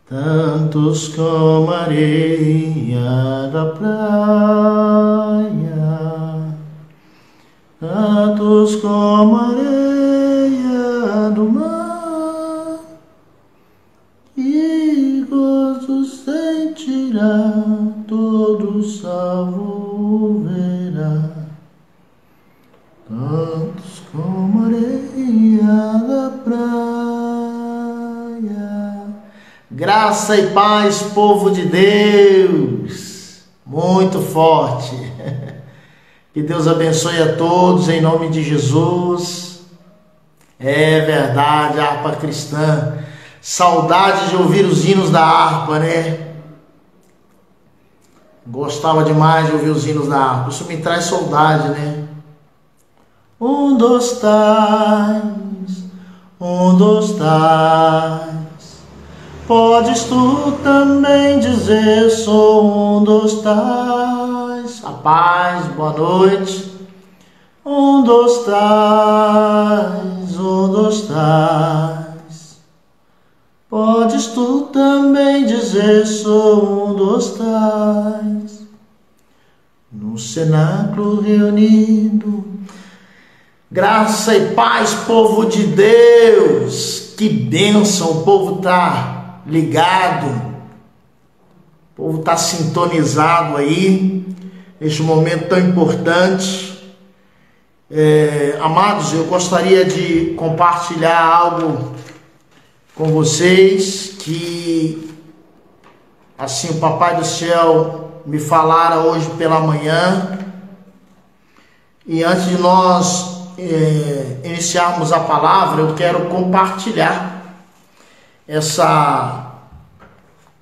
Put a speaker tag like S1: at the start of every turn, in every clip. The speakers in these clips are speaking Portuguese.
S1: Tantos como a areia da praia, tantos como a areia do mar, e gozo sentirá, todo salvo verá. Tantos como a areia da praia. Graça e paz, povo de Deus, muito forte. Que Deus abençoe a todos em nome de Jesus. É verdade, a harpa cristã. Saudade de ouvir os hinos da harpa, né? Gostava demais de ouvir os hinos da harpa. Isso me traz saudade, né? Um, dois, três. Um, dois, três. Podes tu também dizer, sou um dos tais. A paz, boa noite. Um dos tais, um dos tais. Podes tu também dizer, sou um dos tais. No cenáculo reunido, graça e paz, povo de Deus. Que bênção, o povo está ligado, o povo está sintonizado aí, neste momento tão importante. Amados, eu gostaria de compartilhar algo com vocês, que assim o Papai do Céu me falara hoje pela manhã. E antes de nós iniciarmos a palavra, eu quero compartilhar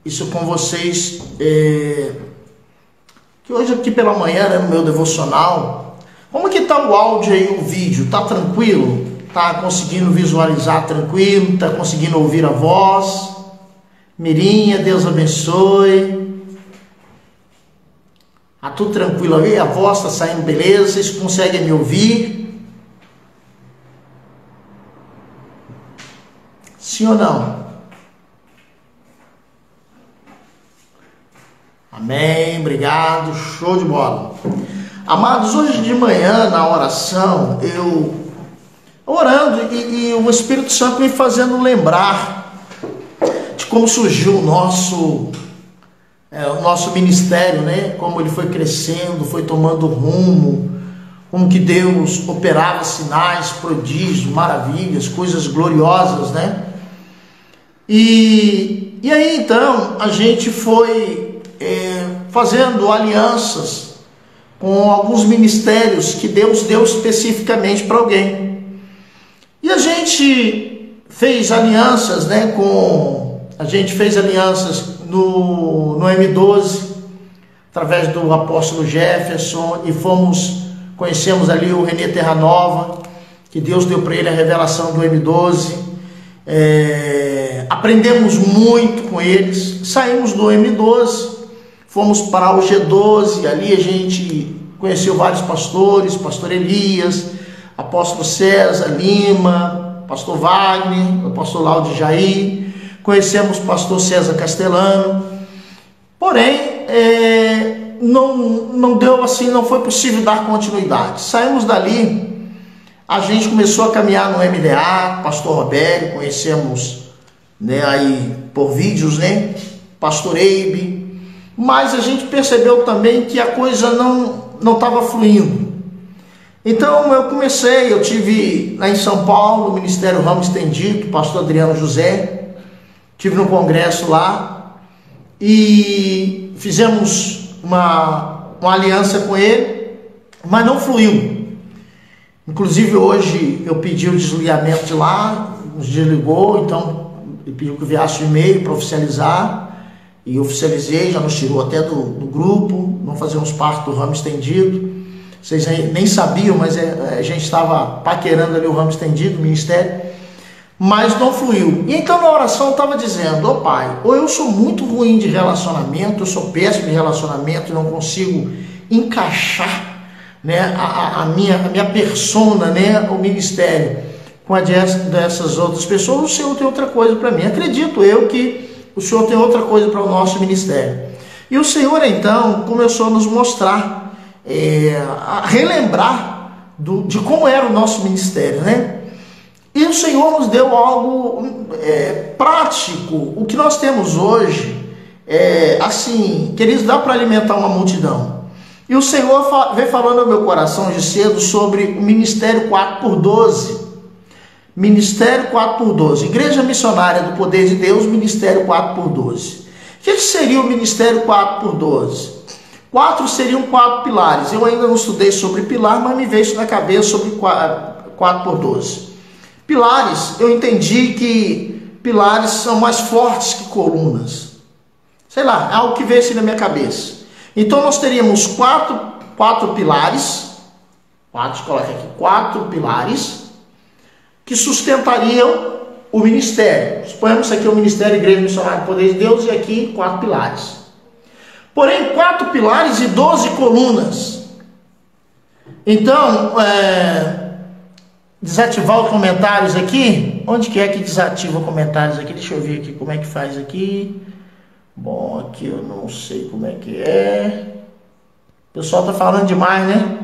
S1: isso com vocês, que hoje aqui pela manhã, né, no meu devocional. Como que tá o áudio aí, o vídeo? Tá tranquilo? Tá conseguindo visualizar tranquilo? Tá conseguindo ouvir a voz? Mirinha, Deus abençoe. Tá tudo tranquilo aí? A voz tá saindo beleza? Vocês conseguem me ouvir? Sim ou não? Amém, obrigado, show de bola. Amados, hoje de manhã na oração, eu orando e o Espírito Santo me fazendo lembrar de como surgiu o nosso ministério, né? Como ele foi crescendo, foi tomando rumo, como que Deus operava sinais, prodígios, maravilhas, coisas gloriosas, né? E aí então a gente foi fazendo alianças com alguns ministérios que Deus deu especificamente para alguém. E a gente fez alianças, né, a gente fez alianças no M12, através do apóstolo Jefferson, e conhecemos ali o Renê Terra Nova, que Deus deu para ele a revelação do M12. Aprendemos muito com eles, saímos do M12, fomos para o G12, ali a gente conheceu vários pastores, pastor Elias, apóstolo César Lima, pastor Wagner, apóstolo Laude Jair, conhecemos o pastor César Castellano, porém, não deu assim, não foi possível dar continuidade. Saímos dali, a gente começou a caminhar no MDA, pastor Roberto, conhecemos, né, aí por vídeos, né, pastor Eibe, mas a gente percebeu também que a coisa não estava fluindo. Então eu tive lá em São Paulo, no Ministério Ramo Estendido, pastor Adriano José, tive no congresso lá, e fizemos uma aliança com ele, mas não fluiu. Inclusive hoje eu pedi o desligamento de lá, nos desligou, então ele pediu que eu enviasse um e-mail para oficializar, e oficializei, já nos tirou até do grupo, não fazemos parte do Ramo Estendido. Vocês nem sabiam, mas a gente estava paquerando ali o Ramo Estendido, o ministério, mas não fluiu. E então na oração eu estava dizendo: ó Pai, ou eu sou muito ruim de relacionamento, eu sou péssimo de relacionamento e não consigo encaixar né, a minha persona, né, o ministério com a dessas outras pessoas, o Senhor tem outra coisa para mim. Acredito eu que o Senhor tem outra coisa para o nosso ministério. E o Senhor então começou a nos mostrar, a relembrar de como era o nosso ministério, né? E o Senhor nos deu algo prático. O que nós temos hoje, assim, queridos, dá para alimentar uma multidão. E o Senhor veio falando ao meu coração de cedo sobre o Ministério 4x12. Ministério 4x12. Igreja Missionária do Poder de Deus, Ministério 4x12. O que seria o Ministério 4x12? 4 seriam 4 pilares. Eu ainda não estudei sobre pilar, mas me veio isso na cabeça sobre 4x12. Pilares, eu entendi que pilares são mais fortes que colunas. Sei lá, é algo que veio assim na minha cabeça. Então nós teríamos quatro pilares, coloca aqui, 4 pilares, que sustentariam o ministério. Suponhamos aqui o Ministério Igreja Missionária do Poder de Deus e aqui 4 pilares. Porém, 4 pilares e 12 colunas. Então, desativar os comentários aqui. Onde que é que desativa os comentários aqui? Deixa eu ver aqui como é que faz aqui. Bom, aqui eu não sei como é que é. O pessoal tá falando demais, né?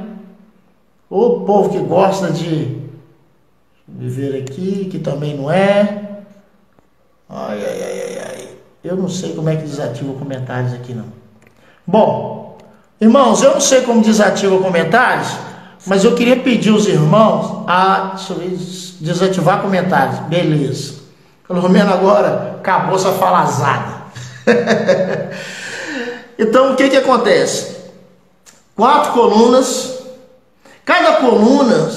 S1: O povo que gosta de viver aqui, que também não é. Ai. Eu não sei como é que desativa os comentários aqui, não. Bom, irmãos, eu não sei como desativa comentários, mas eu queria pedir aos irmãos a desativar comentários. Beleza. Pelo menos agora acabou essa falazada. Então, o que acontece? 4 colunas, cada coluna,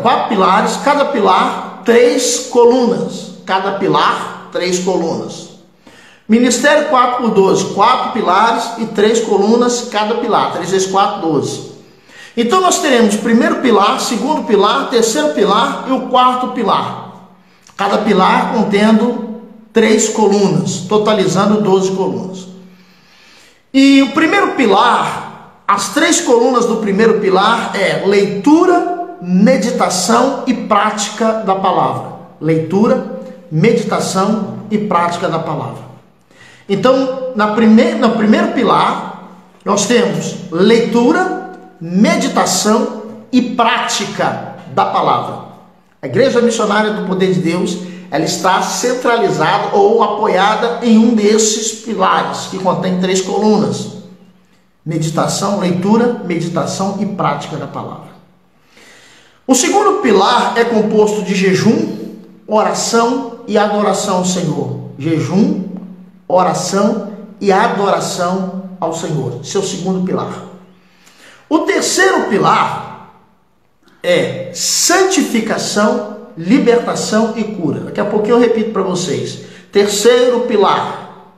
S1: 4 pilares, cada pilar 3 colunas, cada pilar 3 colunas. Ministério 4x12, 4 pilares e 3 colunas cada pilar, 3 vezes 4, 12. Então nós teremos primeiro pilar, segundo pilar, terceiro pilar e o quarto pilar. Cada pilar contendo 3 colunas, totalizando 12 colunas. E o primeiro pilar, as 3 colunas do primeiro pilar é leitura, meditação e prática da palavra. Leitura, meditação e prática da palavra. Então, no primeiro pilar, nós temos leitura, meditação e prática da palavra. A Igreja Missionária do Poder de Deus, ela está centralizada ou apoiada em um desses pilares, que contém 3 colunas. Meditação, leitura, meditação e prática da palavra. O segundo pilar é composto de jejum, oração e adoração ao Senhor. Jejum, oração e adoração ao Senhor. Esse é o segundo pilar. O terceiro pilar é santificação, libertação e cura. Daqui a pouquinho eu repito para vocês. Terceiro pilar: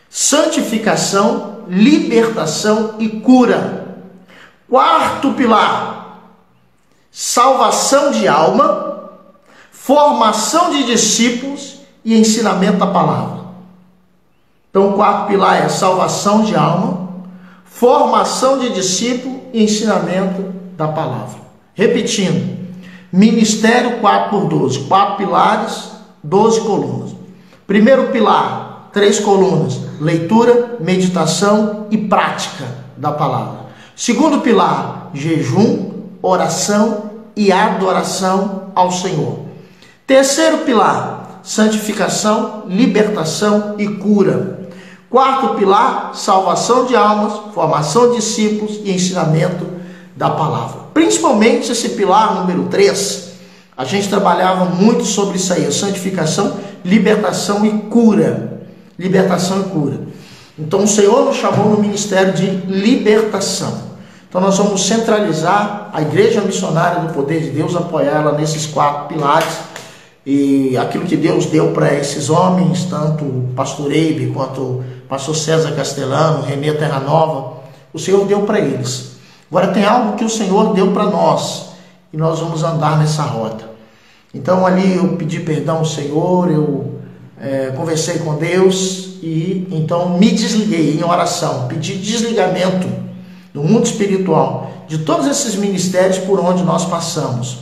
S1: santificação, libertação e cura. Quarto pilar: salvação de alma, formação de discípulos e ensinamento da palavra. Então, o quarto pilar é salvação de alma, formação de discípulo e ensinamento da palavra. Repetindo, Ministério 4x12, 4 pilares, 12 colunas. Primeiro pilar, 3 colunas, leitura, meditação e prática da palavra. Segundo pilar, jejum, oração e adoração ao Senhor. Terceiro pilar, santificação, libertação e cura. Quarto pilar, salvação de almas, formação de discípulos e ensinamento da palavra. Principalmente esse pilar número 3, a gente trabalhava muito sobre isso aí, santificação, libertação e cura. Libertação e cura. Então o Senhor nos chamou no ministério de libertação. Então nós vamos centralizar a Igreja Missionária do Poder de Deus, apoiar ela nesses 4 pilares. E aquilo que Deus deu para esses homens, tanto o pastor Eibe quanto o pastor César Castellano, Renê Terra Nova, o Senhor deu para eles. Agora tem algo que o Senhor deu para nós e nós vamos andar nessa rota. Então ali eu pedi perdão ao Senhor, eu conversei com Deus e então me desliguei em oração, pedi desligamento do mundo espiritual, de todos esses ministérios por onde nós passamos.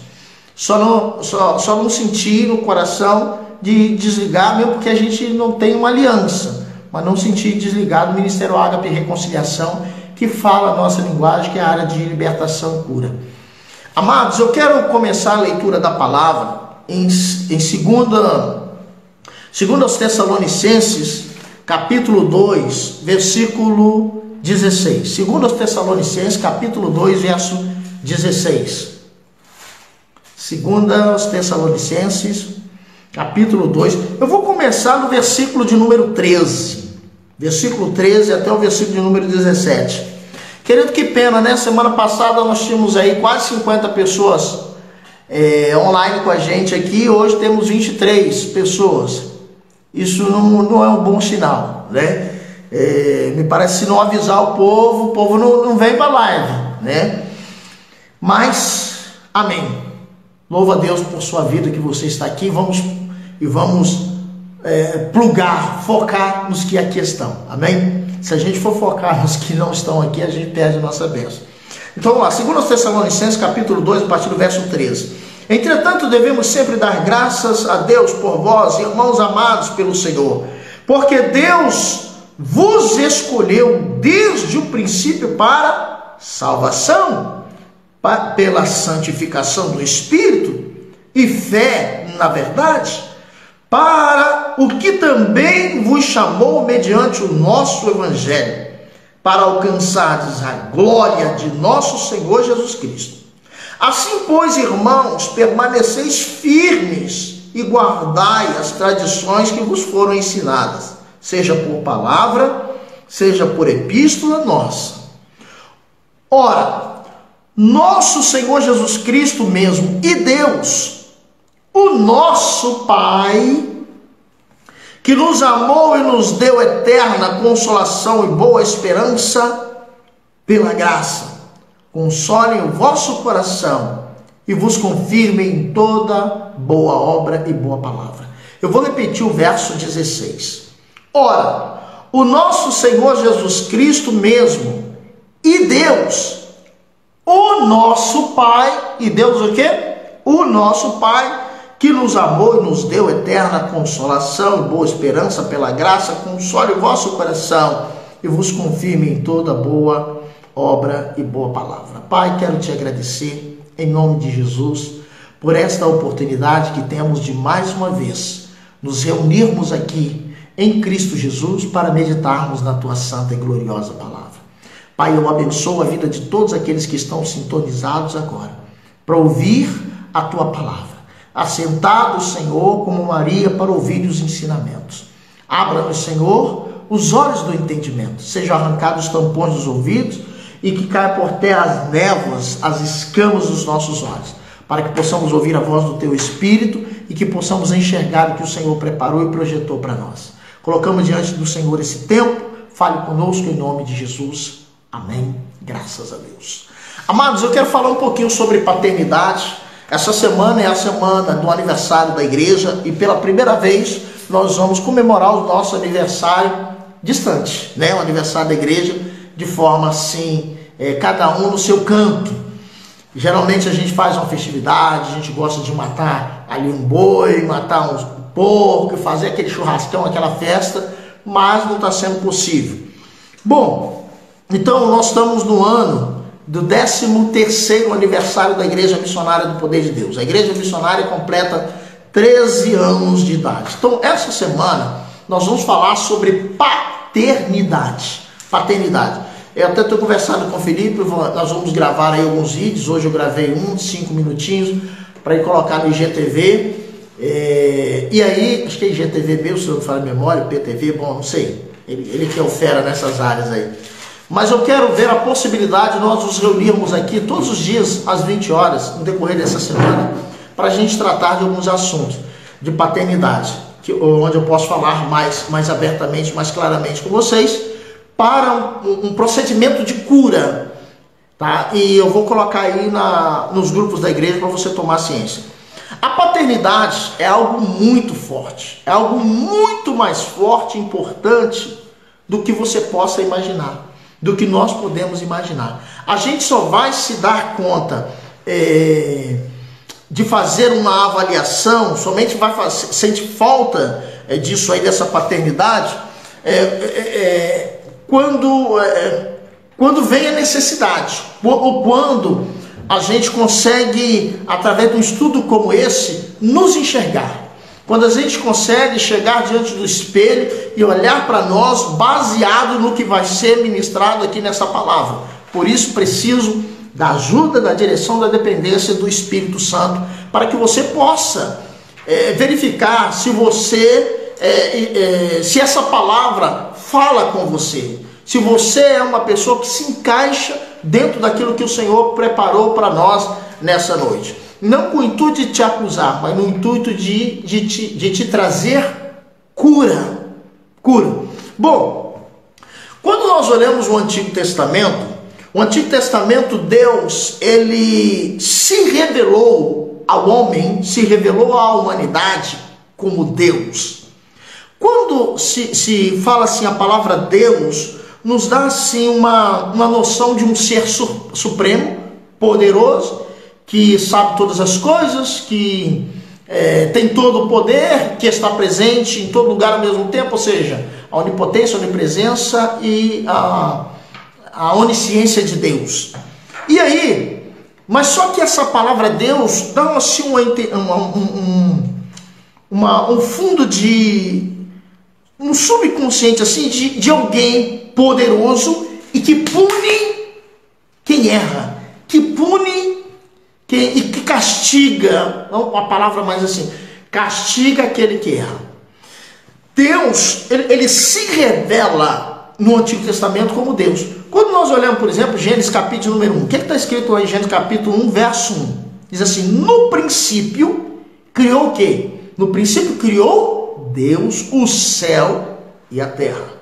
S1: Só não sentir no coração de desligar, mesmo porque a gente não tem uma aliança, mas não sentir desligar do Ministério Ágape e Reconciliação, que fala a nossa linguagem, que é a área de libertação e cura. Amados, eu quero começar a leitura da palavra em 2 Tessalonicenses, capítulo 2, versículo 16. 2 Tessalonicenses, capítulo 2, verso 16. 2 Tessalonicenses, capítulo 2. Eu vou começar no versículo de número 13. Versículo 13 até o versículo de número 17. Querido, que pena, né? Semana passada nós tínhamos aí quase 50 pessoas online com a gente aqui. Hoje temos 23 pessoas. Isso não é um bom sinal, né? Me parece que se não avisar o povo não vem para a live, né? Mas, amém. Louva a Deus por sua vida, que você está aqui. Vamos plugar, focar nos que aqui estão, amém? Se a gente for focar nos que não estão aqui, a gente perde a nossa bênção. Então vamos lá, 2 Tessalonicenses, capítulo 2, a partir do verso 13. Entretanto, devemos sempre dar graças a Deus por vós, irmãos amados pelo Senhor, porque Deus vos escolheu desde o princípio para salvação, pela santificação do Espírito e fé na verdade, para o que também vos chamou mediante o nosso Evangelho, para alcançardes a glória de nosso Senhor Jesus Cristo. Assim, pois, irmãos, permaneceis firmes e guardai as tradições que vos foram ensinadas, seja por palavra, seja por epístola nossa. Ora, nosso Senhor Jesus Cristo mesmo e Deus, o nosso Pai, que nos amou e nos deu eterna consolação e boa esperança pela graça, consolem o vosso coração e vos confirmem em toda boa obra e boa palavra. Eu vou repetir o verso 16. Ora, o nosso Senhor Jesus Cristo mesmo e Deus, o nosso Pai, e Deus o quê? O nosso Pai, que nos amou e nos deu eterna consolação e boa esperança pela graça, console o vosso coração e vos confirme em toda boa obra e boa palavra. Pai, quero te agradecer em nome de Jesus por esta oportunidade que temos de mais uma vez nos reunirmos aqui em Cristo Jesus para meditarmos na tua santa e gloriosa palavra. Pai, eu abençoo a vida de todos aqueles que estão sintonizados agora para ouvir a tua palavra. Assentado, Senhor, como Maria, para ouvir os ensinamentos. Abra-nos, Senhor, os olhos do entendimento. Sejam arrancados os tampões dos ouvidos e que caia por terra as névoas, as escamas dos nossos olhos, para que possamos ouvir a voz do teu Espírito e que possamos enxergar o que o Senhor preparou e projetou para nós. Colocamos diante do Senhor esse tempo. Fale conosco em nome de Jesus. Amém. Graças a Deus. Amados, eu quero falar um pouquinho sobre paternidade. Essa semana é a semana do aniversário da igreja e pela primeira vez nós vamos comemorar o nosso aniversário distante, né? O aniversário da igreja de forma assim, cada um no seu canto. Geralmente a gente faz uma festividade, a gente gosta de matar ali um boi, matar um porco, fazer aquele churrascão, aquela festa, mas não está sendo possível. Bom, então nós estamos no ano do 13º aniversário da Igreja Missionária do Poder de Deus. A Igreja Missionária completa 13 anos de idade. Então, essa semana, nós vamos falar sobre paternidade. Paternidade. Eu até estou conversando com o Felipe, nós vamos gravar aí alguns vídeos. Hoje eu gravei de 5 minutinhos para ir colocar no IGTV. E aí, acho que é IGTV, se eu não falar a memória, PTV, bom, não sei. Ele que é o fera nessas áreas aí. Mas eu quero ver a possibilidade de nós nos reunirmos aqui todos os dias, às 20 horas, no decorrer dessa semana, para a gente tratar de alguns assuntos de paternidade, onde eu posso falar mais abertamente, mais claramente com vocês, para um procedimento de cura, tá? E eu vou colocar aí nos grupos da igreja para você tomar ciência. A paternidade é algo muito forte, é algo muito mais forte e importante do que você possa imaginar. do que nós podemos imaginar. A gente só vai se dar conta de fazer uma avaliação, somente sente falta disso aí, dessa paternidade, quando vem a necessidade, ou quando a gente consegue, através de um estudo como esse, nos enxergar. Quando a gente consegue chegar diante do espelho e olhar para nós baseado no que vai ser ministrado aqui nessa palavra. Por isso preciso da ajuda, da direção, da dependência do Espírito Santo, para que você possa verificar se se essa palavra fala com você, se você é uma pessoa que se encaixa dentro daquilo que o Senhor preparou para nós nessa noite. Não com o intuito de te acusar, mas no intuito de te trazer cura. Bom, quando nós olhamos o Antigo Testamento, Deus, ele se revelou ao homem, se revelou à humanidade como Deus. Quando se fala assim a palavra Deus, nos dá assim uma noção de um ser supremo, poderoso, que sabe todas as coisas, que tem todo o poder, que está presente em todo lugar ao mesmo tempo, ou seja, a onipotência, a onipresença e a onisciência de Deus. E aí, mas só que essa palavra Deus dá assim um fundo um subconsciente assim de alguém poderoso e que pune quem erra, que pune e que castiga, uma palavra mais assim, castiga aquele que erra. Deus, ele se revela no Antigo Testamento como Deus. Quando nós olhamos, por exemplo, Gênesis capítulo número 1, o que está escrito aí em Gênesis capítulo 1, verso 1? Diz assim: no princípio criou o quê? No princípio criou Deus o céu e a terra.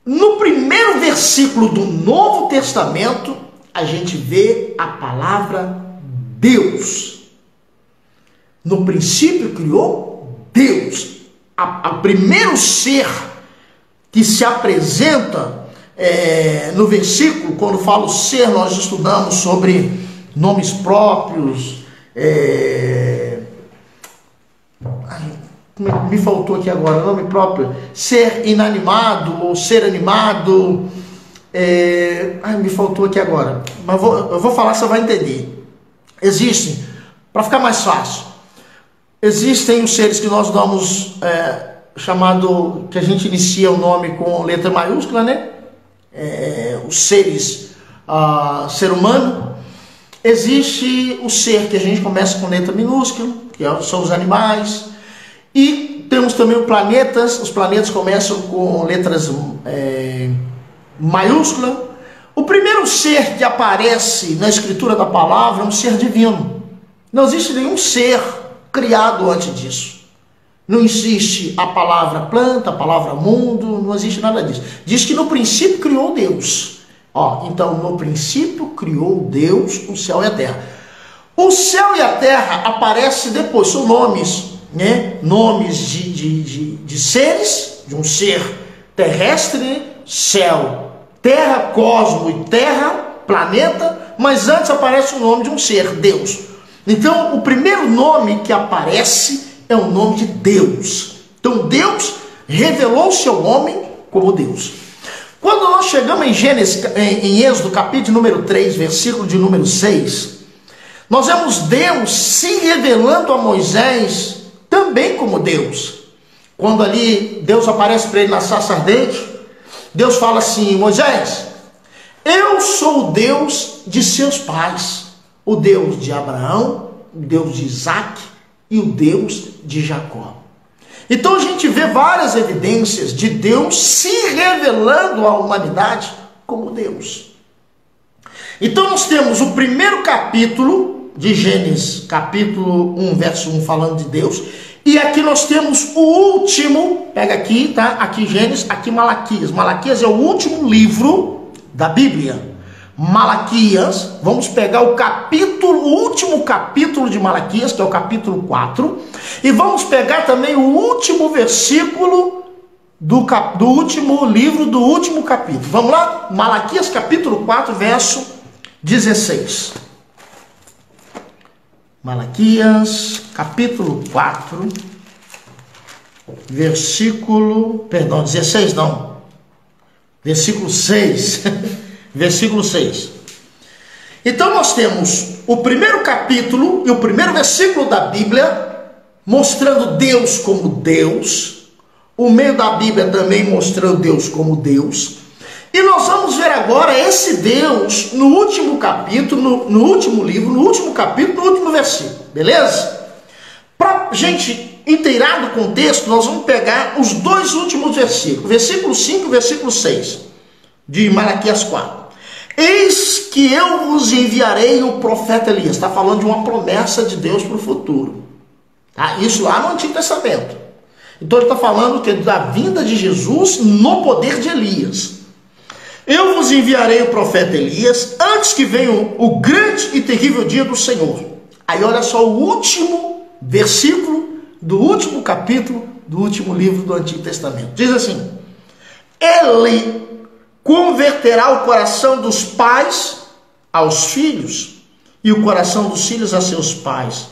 S1: No primeiro versículo do Novo Testamento, a gente vê a palavra Deus. No princípio criou Deus. O primeiro ser que se apresenta no versículo, quando falo ser, nós estudamos sobre nomes próprios. Me faltou aqui agora, nome próprio. Ser inanimado ou ser animado. Me faltou aqui agora, mas eu vou falar, você vai entender. Existem, para ficar mais fácil, existem os seres que nós damos chamado, que a gente inicia o nome com letra maiúscula, né? Os seres, ser humano. Existe o ser que a gente começa com letra minúscula, que são os animais. E temos também os planetas começam com letras maiúscula. O primeiro ser que aparece na escritura da palavra é um ser divino. Não existe nenhum ser criado antes disso. Não existe a palavra planta, a palavra mundo, não existe nada disso. Diz que no princípio criou Deus. Então, no princípio criou Deus o céu e a terra. O céu e a terra aparecem depois, são nomes, né? Nomes de seres, de um ser terrestre, céu, terra, cosmo e terra, planeta, mas antes aparece o nome de um ser, Deus. Então, o primeiro nome que aparece é o nome de Deus. Então, Deus revelou-se ao homem como Deus. Quando nós chegamos em Êxodo, capítulo número 3, versículo de número 6, nós vemos Deus se revelando a Moisés também como Deus. Quando ali Deus aparece para ele na sarça ardente, Deus fala assim: Moisés, eu sou o Deus de seus pais, o Deus de Abraão, o Deus de Isaac e o Deus de Jacó. Então a gente vê várias evidências de Deus se revelando à humanidade como Deus. Então nós temos o primeiro capítulo de Gênesis, capítulo 1, verso 1, falando de Deus. E aqui nós temos o último, pega aqui, tá? Aqui Gênesis, aqui Malaquias. Malaquias é o último livro da Bíblia. Malaquias, vamos pegar o último capítulo de Malaquias, que é o capítulo 4, e vamos pegar também o último versículo do último livro, do último capítulo. Vamos lá? Malaquias capítulo 4, verso 16. Malaquias capítulo 4, versículo 16 não. Versículo 6. Versículo 6. Então nós temos o primeiro capítulo e o primeiro versículo da Bíblia mostrando Deus como Deus, o meio da Bíblia também mostrando Deus como Deus, e nós vamos ver agora esse Deus no último capítulo, no último livro, no último capítulo, no último versículo, beleza? Para gente inteirar do contexto, nós vamos pegar os dois últimos versículos, versículo 5 e versículo 6, de Malaquias 4. Eis que eu vos enviarei o profeta Elias. Está falando de uma promessa de Deus para o futuro. Tá? Isso lá no Antigo Testamento. Então ele está falando que da vinda de Jesus no poder de Elias. Eu vos enviarei o profeta Elias antes que venha o grande e terrível dia do Senhor. Aí olha só o último versículo do último capítulo do último livro do Antigo Testamento. Diz assim: Ele converterá o coração dos pais aos filhos e o coração dos filhos a seus pais,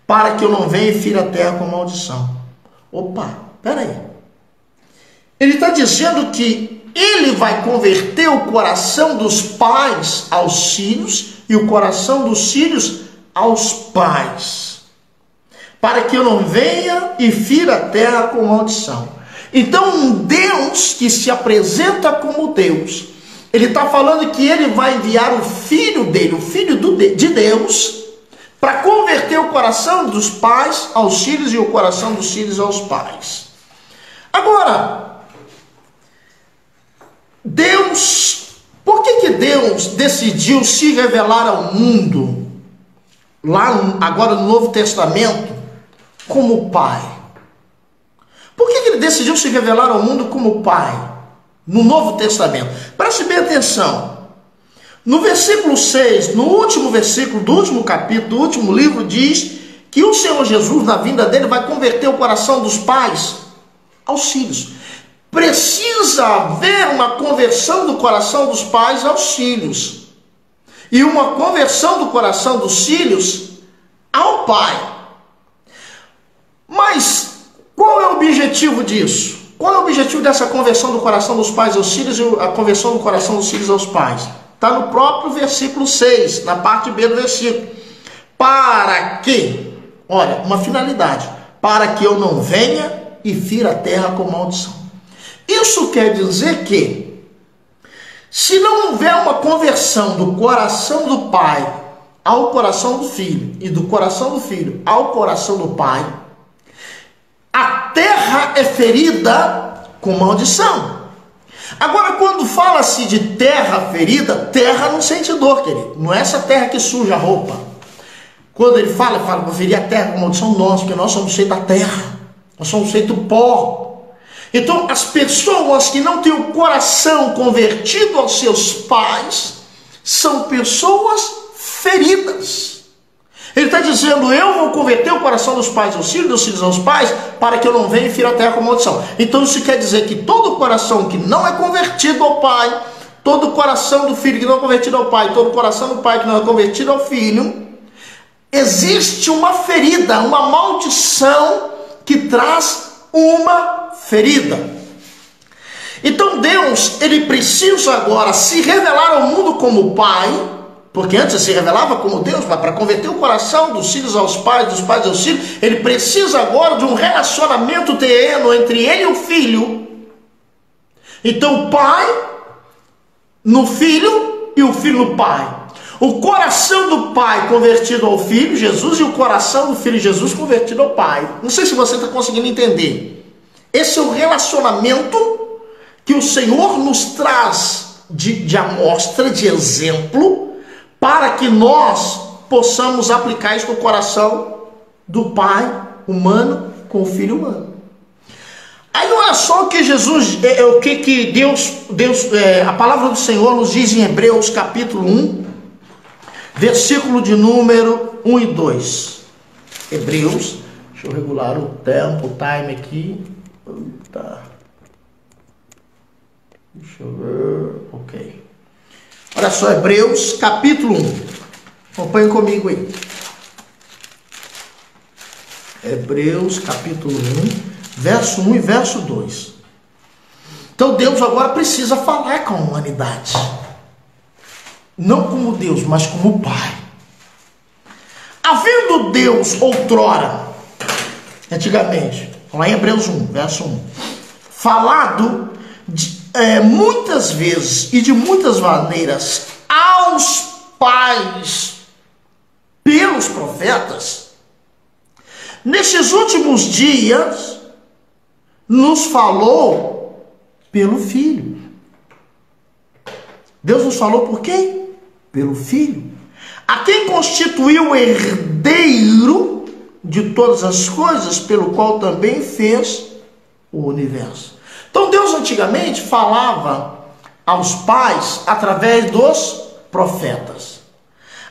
S1: para que eu não venha e fira a terra com maldição. Opa, peraí. Ele está dizendo que ele vai converter o coração dos pais aos filhos e o coração dos filhos aos pais, para que eu não venha e fira a terra com maldição. Então, um Deus que se apresenta como Deus, ele está falando que ele vai enviar o filho dele, o filho de Deus, para converter o coração dos pais aos filhos e o coração dos filhos aos pais. Agora, Deus, por que Deus decidiu se revelar ao mundo, lá agora no Novo Testamento, como Pai? Por que ele decidiu se revelar ao mundo como Pai no Novo Testamento? Preste bem atenção. No versículo 6, no último versículo do último capítulo, do último livro, diz que o Senhor Jesus, na vinda dele, vai converter o coração dos pais aos filhos. Precisa haver uma conversão do coração dos pais aos filhos. E uma conversão do coração dos filhos ao Pai. Mas qual é o objetivo disso? Qual é o objetivo dessa conversão do coração dos pais aos filhos e a conversão do coração dos filhos aos pais? Está no próprio versículo 6, na parte B do versículo. Para que, olha, uma finalidade, para que eu não venha e fira a terra com maldição. Isso quer dizer que, se não houver uma conversão do coração do pai ao coração do filho, e do coração do filho ao coração do pai, a terra é ferida com maldição. Agora, quando fala-se de terra ferida, terra não sente dor, querido. Não é essa terra que suja a roupa. Quando ele fala, vou ferir a terra com maldição nossa, porque nós somos feitos da terra. Nós somos feitos pó. Então, as pessoas que não têm o coração convertido aos seus pais, são pessoas feridas. Ele está dizendo, eu vou converter o coração dos pais aos filhos, dos filhos aos pais, para que eu não venha e fira a terra com maldição. Então isso quer dizer que todo coração que não é convertido ao pai, todo coração do filho que não é convertido ao pai, todo coração do pai que não é convertido ao filho, existe uma ferida, uma maldição que traz uma ferida. Então Deus, ele precisa agora se revelar ao mundo como Pai, porque antes se revelava como Deus, mas para converter o coração dos filhos aos pais, dos pais aos filhos, ele precisa agora de um relacionamento terreno entre ele e o filho. Então o pai no filho e o filho no pai. O coração do pai convertido ao filho, Jesus, e o coração do filho, Jesus, convertido ao pai. Não sei se você está conseguindo entender. Esse é o relacionamento que o Senhor nos traz de amostra, de exemplo, para que nós possamos aplicar isso no coração do pai humano com o filho humano. Aí olha só o que Jesus, o que Deus, a palavra do Senhor nos diz em Hebreus capítulo 1, versículo de número 1 e 2. Hebreus, deixa eu regular o tempo, o time aqui. Tá. Deixa eu ver. Ok. Olha só, Hebreus capítulo 1. Acompanhe comigo aí. Hebreus capítulo 1, verso 1 e verso 2. Então Deus agora precisa falar com a humanidade. Não como Deus, mas como Pai. Havendo Deus outrora, antigamente, lá em Hebreus 1, verso 1, falado muitas vezes e de muitas maneiras aos pais pelos profetas, nesses últimos dias nos falou pelo Filho. Deus nos falou por quem? Pelo Filho, a quem constituiu o herdeiro de todas as coisas, pelo qual também fez o universo. Então Deus antigamente falava aos pais através dos profetas.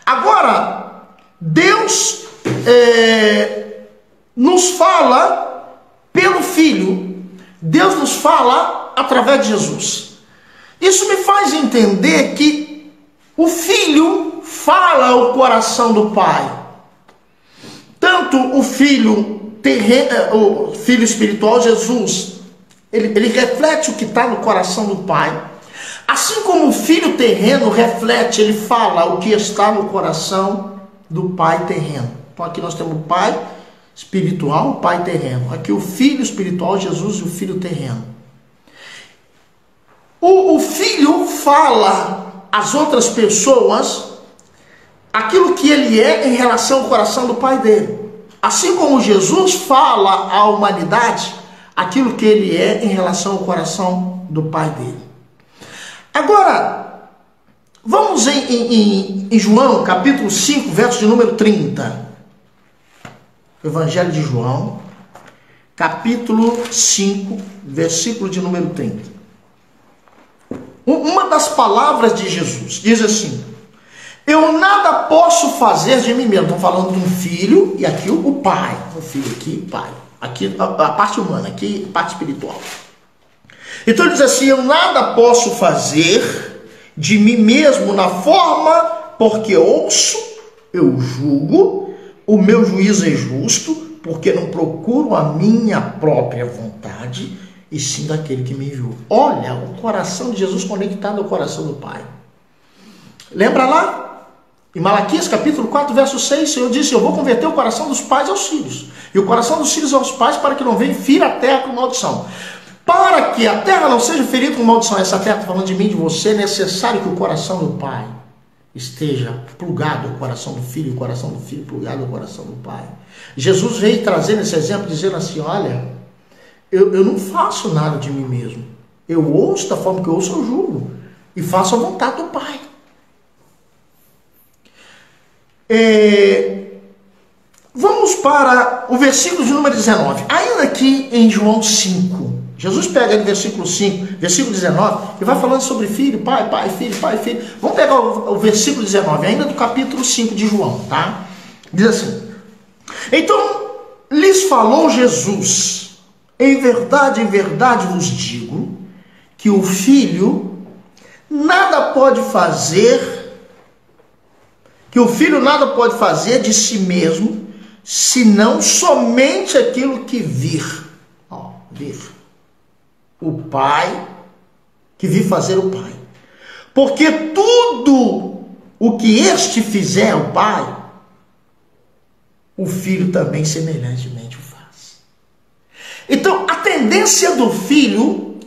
S1: Agora, Deus nos fala pelo Filho. Deus nos fala através de Jesus. Isso me faz entender que o Filho fala ao coração do Pai. Tanto o Filho terreno, o Filho espiritual, Jesus, ele reflete o que está no coração do Pai. Assim como o Filho terreno reflete, ele fala o que está no coração do Pai terreno. Então aqui nós temos o Pai espiritual, o Pai terreno. Aqui o Filho espiritual, Jesus, e o Filho terreno. O Filho fala às outras pessoas aquilo que ele é em relação ao coração do Pai dele. Assim como Jesus fala à humanidade aquilo que ele é em relação ao coração do Pai dele. Agora, vamos em João, capítulo 5, verso de número 30. Evangelho de João, capítulo 5, versículo de número 30. Uma das palavras de Jesus diz assim: eu nada posso fazer de mim mesmo. Estão falando de um filho, e aqui o pai. O filho aqui, pai. Aqui a parte humana, aqui a parte espiritual. Então ele diz assim: eu nada posso fazer de mim mesmo na forma, porque ouço, eu julgo, o meu juízo é justo, porque não procuro a minha própria vontade, e sim daquele que me enviou. Olha, o coração de Jesus conectado ao coração do Pai. Lembra lá? Em Malaquias capítulo 4, verso 6, o Senhor disse: eu vou converter o coração dos pais aos filhos, e o coração dos filhos aos pais, para que não venha fira a terra com maldição. Para que a terra não seja ferida com maldição, essa terra está falando de mim, de você, é necessário que o coração do pai esteja plugado ao coração do filho, e o coração do filho plugado ao coração do pai. Jesus veio trazer esse exemplo, dizendo assim: olha, eu não faço nada de mim mesmo. Eu ouço da forma que eu ouço, eu julgo, e faço a vontade do Pai. Vamos para o versículo de número 19. Ainda aqui em João 5, Jesus pega no versículo 5, versículo 19, e vai falando sobre filho, pai, pai, filho, pai, filho. Vamos pegar o versículo 19, ainda do capítulo 5 de João, tá? Diz assim: então lhes falou Jesus: em verdade vos digo, que o filho nada pode fazer, de si mesmo, senão somente aquilo que vir. Vir. O Pai, que vir fazer o Pai. Porque tudo o que este fizer o Pai, o Filho também semelhantemente o faz. Então, a tendência do Filho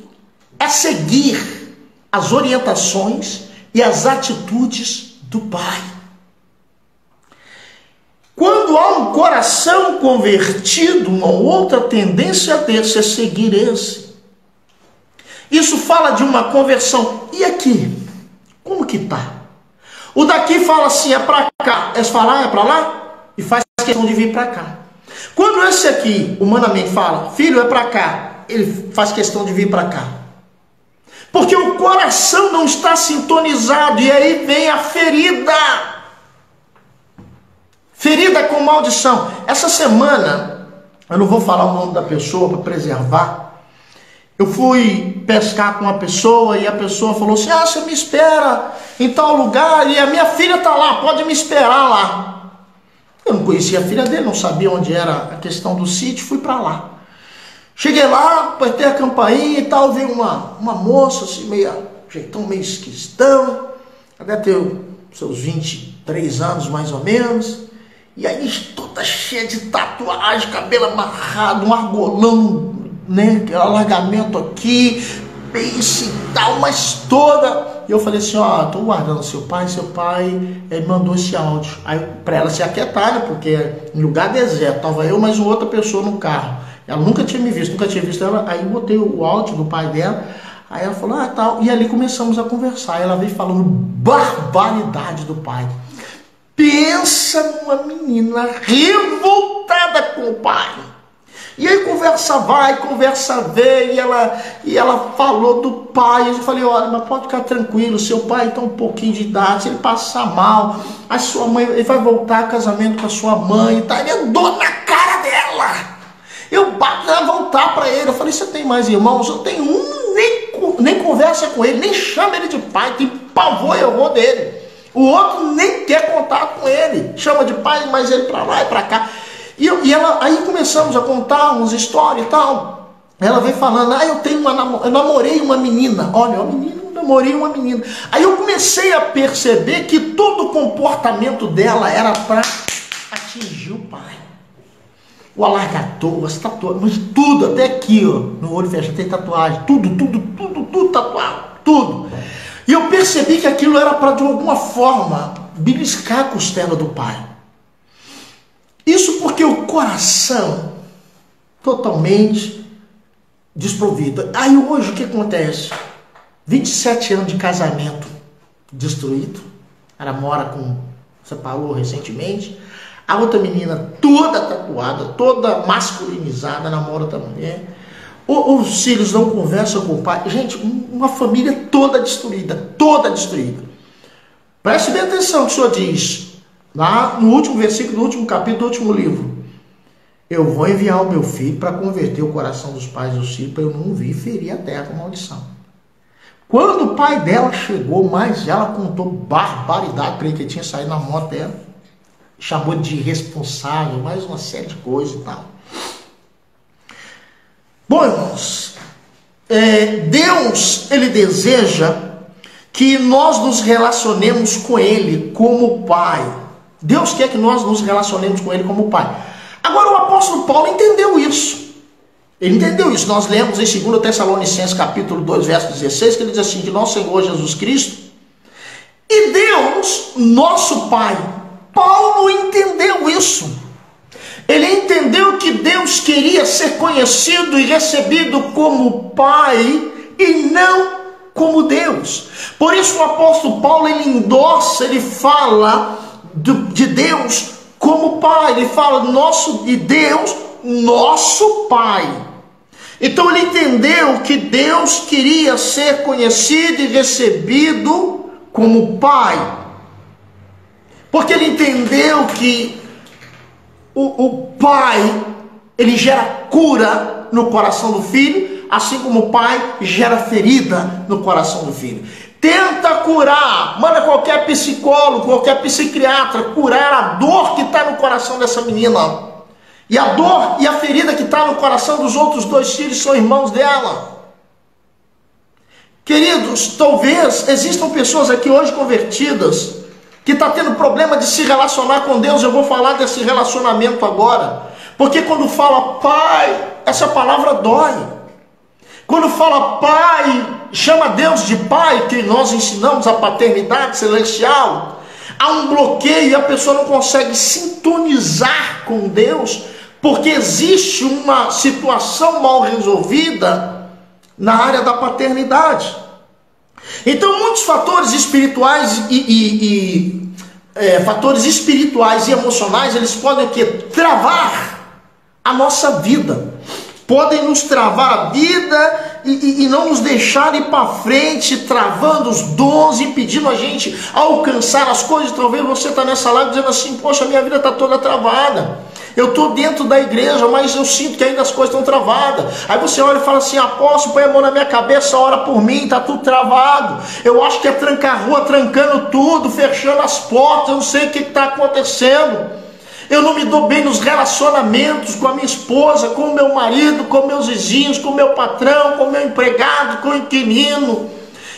S1: é seguir as orientações e as atitudes do Pai. Quando há um coração convertido, uma outra tendência desse é seguir esse. Isso fala de uma conversão. E aqui? Como que tá? O daqui fala assim, é para cá. Esse fala, é para lá? E faz questão de vir para cá. Quando esse aqui, humanamente, fala, filho, é para cá, ele faz questão de vir para cá. Porque o coração não está sintonizado, e aí vem a ferida. Ferida com maldição. Essa semana, eu não vou falar o nome da pessoa para preservar, Eu fui pescar com uma pessoa e a pessoa falou assim, você me espera em tal lugar e a minha filha está lá, pode me esperar lá. Eu não conhecia a filha dele, não sabia onde era a questão do sítio, fui para lá. Cheguei lá, apertei a campainha e tal, veio uma moça assim, jeitão meio esquisitão, deve ter seus 23 anos mais ou menos, e aí toda cheia de tatuagem, cabelo amarrado, um argolão, né, alargamento aqui, beijo e tal, mas toda. E eu falei assim, tô guardando seu pai mandou esse áudio. Aí para ela se aquietar, né, porque em lugar deserto, tava eu mais uma outra pessoa no carro. Ela nunca tinha me visto, nunca tinha visto ela. Aí eu botei o áudio do pai dela, aí ela falou, tal, e ali começamos a conversar. Ela veio falando barbaridade do pai. Pensa numa menina revoltada com o pai. E aí conversa vai, conversa vem, e ela falou do pai. Eu falei, olha, mas pode ficar tranquilo, seu pai tem um pouquinho de idade, se ele passar mal, a sua mãe, ele vai voltar a casamento com a sua mãe, tá? Ele andou na cara dela. Eu bato ela voltar para ele. Eu falei, você tem mais irmãos? Eu tenho um, nem conversa com ele, nem chama ele de pai, tem pavor e horror dele. O outro nem quer contar com ele, chama de pai, mas ele para lá e para cá. E ela, aí começamos a contar umas histórias e tal. Ela veio falando, eu namorei uma menina. Olha, namorei uma menina. Aí eu comecei a perceber que todo o comportamento dela era para atingir o pai. O alargador, as tatuagens, mas tudo, até aqui, no olho fechado tem tatuagem, tudo tatuado, tudo. E eu percebi que aquilo era para, de alguma forma, beliscar a costela do pai. Isso porque o coração totalmente desprovido. Aí hoje o que acontece? 27 anos de casamento destruído. Ela separou recentemente. A outra menina toda tatuada, toda masculinizada, namora outra mulher. Os filhos não conversam com o pai. Gente, uma família toda destruída, toda destruída. Preste bem atenção no que o Senhor diz. Lá no último versículo, no último capítulo, do último livro. Eu vou enviar o meu filho para converter o coração dos pais dos filhos, para eu não vir ferir a terra com maldição. Quando o pai dela chegou, mas ela contou barbaridade para ele, que tinha saído na moto dela, chamou de irresponsável, mais uma série de coisas e tal. Bom, irmãos, Deus, Ele deseja que nós nos relacionemos com Ele como Pai. Deus quer que nós nos relacionemos com Ele como Pai. Agora o apóstolo Paulo entendeu isso. Ele entendeu isso. Nós lemos em 2 Tessalonicenses capítulo 2, verso 16, que ele diz assim, de nosso Senhor Jesus Cristo e Deus, nosso Pai. Paulo entendeu isso. Ele entendeu que Deus queria ser conhecido e recebido como Pai e não como Deus. Por isso o apóstolo Paulo, ele endossa, ele fala de Deus como Pai. Ele fala de Deus, nosso Pai. Então ele entendeu que Deus queria ser conhecido e recebido como Pai. Porque ele entendeu que o pai, ele gera cura no coração do filho, assim como o pai gera ferida no coração do filho. Tenta curar, manda qualquer psicólogo, qualquer psiquiatra curar a dor que está no coração dessa menina. E a dor e a ferida que está no coração dos outros dois filhos são irmãos dela. Queridos, talvez existam pessoas aqui hoje convertidas que está tendo problema de se relacionar com Deus. Eu vou falar desse relacionamento agora. Porque quando fala pai, essa palavra dói. Quando fala pai, chama Deus de pai, que nós ensinamos a paternidade celestial, há um bloqueio e a pessoa não consegue sintonizar com Deus, porque existe uma situação mal resolvida na área da paternidade. Então muitos fatores espirituais fatores espirituais e emocionais, eles podem o quê? Travar a nossa vida. Podem nos travar a vida e não nos deixar ir para frente, travando os dons, impedindo a gente a alcançar as coisas. Talvez você está nessa live dizendo assim, poxa, minha vida está toda travada. Eu estou dentro da igreja, mas eu sinto que ainda as coisas estão travadas. Aí você olha e fala assim: apóstolo, põe a mão na minha cabeça, ora por mim, está tudo travado. Eu acho que é tranca-rua, trancando tudo, fechando as portas, eu não sei o que está acontecendo. Eu não me dou bem nos relacionamentos com a minha esposa, com o meu marido, com meus vizinhos, com o meu patrão, com o meu empregado, com o inquilino.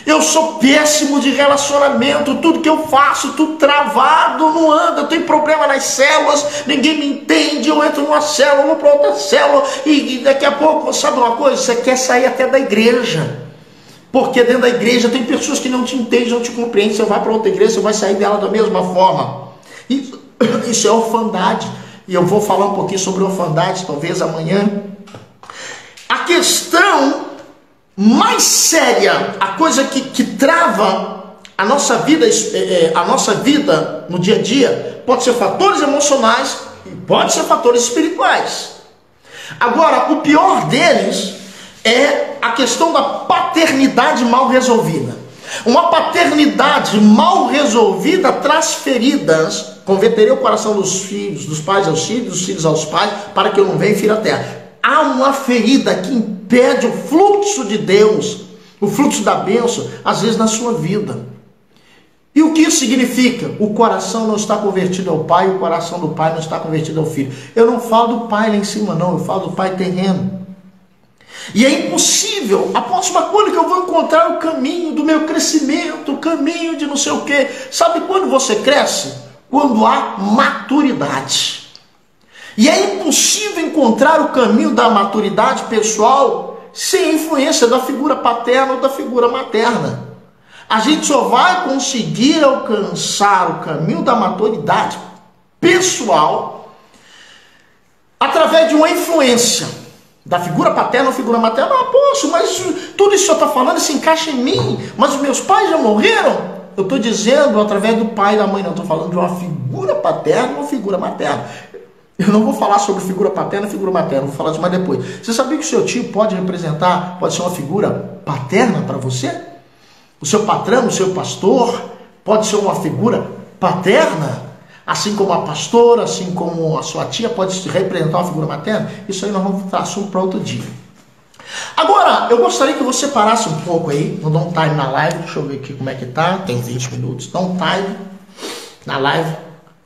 S1: Eu sou péssimo de relacionamento, tudo que eu faço, tudo travado, não anda, eu tenho problema nas células, ninguém me entende, eu entro numa célula, vou para outra célula, e daqui a pouco, sabe uma coisa, você quer sair até da igreja, porque dentro da igreja tem pessoas que não te entendem, não te compreendem, você vai para outra igreja, você vai sair dela da mesma forma. Isso é orfandade, e eu vou falar um pouquinho sobre orfandade, talvez amanhã. A questão mais séria, a coisa que trava a nossa vida no dia a dia, pode ser fatores emocionais e pode ser fatores espirituais. Agora, o pior deles é a questão da paternidade mal resolvida. Uma paternidade mal resolvida traz feridas. Converterei o coração dos filhos, dos pais aos filhos, dos filhos aos pais, para que eu não venha e fira a terra. Há uma ferida que impede o fluxo de Deus, o fluxo da bênção, às vezes na sua vida. E o que isso significa? O coração não está convertido ao pai, o coração do pai não está convertido ao filho. Eu não falo do pai lá em cima não, eu falo do pai terreno. E é impossível, apóstolo, mas quando que eu vou encontrar o caminho do meu crescimento, o caminho de não sei o quê? Sabe quando você cresce? Quando há maturidade. E é impossível encontrar o caminho da maturidade pessoal sem a influência da figura paterna ou da figura materna. A gente só vai conseguir alcançar o caminho da maturidade pessoal através de uma influência da figura paterna ou figura materna. Ah, poxa, mas tudo isso que o senhor está falando se encaixa em mim, mas os meus pais já morreram. Eu estou dizendo através do pai e da mãe, não estou falando de uma figura paterna ou uma figura materna. Eu não vou falar sobre figura paterna e figura materna, vou falar disso mais depois. Você sabia que o seu tio pode representar, pode ser uma figura paterna para você? O seu patrão, o seu pastor, pode ser uma figura paterna? Assim como a pastora, assim como a sua tia pode representar uma figura materna? Isso aí nós vamos dar assunto para outro dia. Agora, eu gostaria que você parasse um pouco aí, vou dar um time na live, deixa eu ver aqui como é que tá, tem 20 minutos, dá um time na live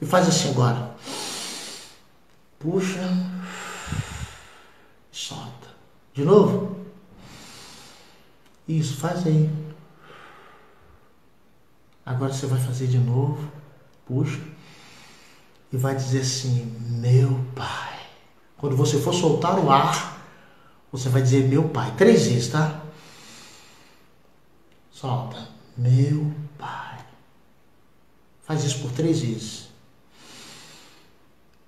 S1: e faz assim agora. Puxa, solta. De novo? Isso, faz aí. Agora você vai fazer de novo. Puxa. E vai dizer assim: meu pai. Quando você for soltar o ar, você vai dizer meu pai. 3 vezes, tá? Solta. Meu pai. Faz isso por 3 vezes.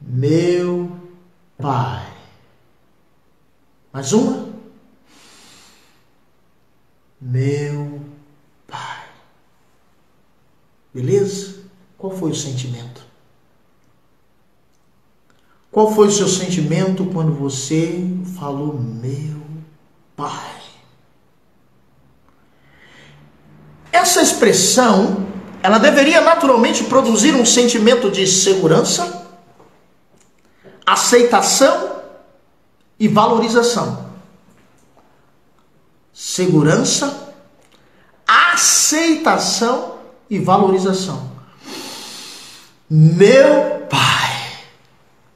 S1: Meu pai. Mais uma. Meu pai. Beleza? Qual foi o sentimento? Qual foi o seu sentimento quando você falou meu pai? Essa expressão, ela deveria naturalmente produzir um sentimento de segurança, aceitação e valorização. Segurança, aceitação e valorização. Meu pai.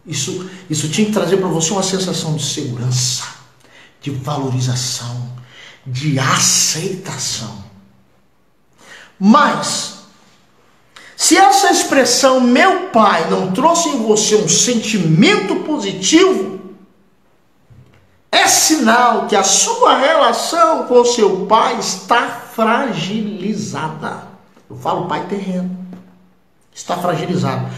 S1: Isso tinha que trazer para você uma sensação de segurança, de valorização, de aceitação. Mas, se essa expressão meu pai não trouxe em você um sentimento positivo, é sinal que a sua relação com seu pai está fragilizada. Eu falo pai terreno. Está fragilizado.